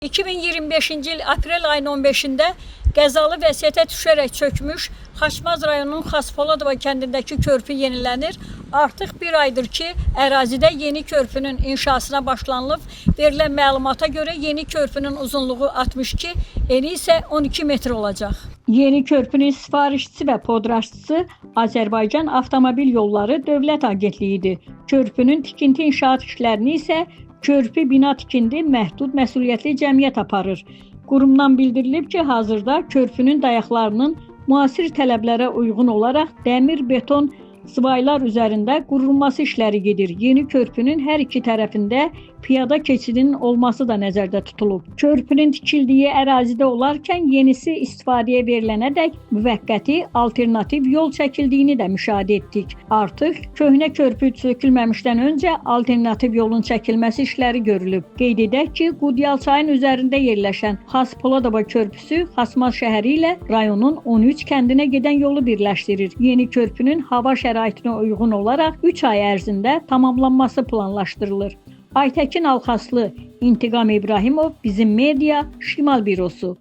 2025-ci il aprel ayının 15-də qəzalı vəziyyətə düşərək çökmüş Xaçmaz rayonunun Xaspoladovo kəndindəki körpü yenilənir. Artıq bir aydır ki, ərazidə yeni körpünün inşasına başlanılıb. Verilən məlumata görə yeni körpünün uzunluğu 62, eni isə 12 metr olacaq. Yeni körpünün sifarişçisi və podraşçısı Azərbaycan Avtomobil Yolları Dövlət Agentliyidir. Körpünün tikinti inşaat işlərini isə Körpü Bina Tikindi Məhdud Məsuliyyətli Cəmiyyət aparır. Qurumdan bildirilib ki, hazırda körpünün dayaqlarının müasir tələblərə uyğun olaraq dəmir beton sıvaylar üzərində qurulması işləri gedir. Yeni körpünün hər iki tərəfində piyada keçidinin olması da nəzərdə tutulub. Körpünün tikildiyi ərazidə olarkən yenisi istifadəyə verilənədək müvəqqəti alternativ yol çəkildiyini də müşahidə etdik. Artıq köhnə körpü sökülməmişdən öncə alternativ yolun çəkilməsi işləri görülüb. Qeyd edək ki, Qudyal çayının üzərində yerləşən Xaspoladovo körpüsü Xaçmaz şəhəri ilə rayonun 13 kəndinə gedən yolu birləşdirir. Yeni körpünün hava şəraitinə uyğun olaraq 3 ay ərzində tamamlanması planlaşdırılır. Aytəkin Alxaslı, İntiqam İbrahimov, Bizim Media, Şimal Bürosu.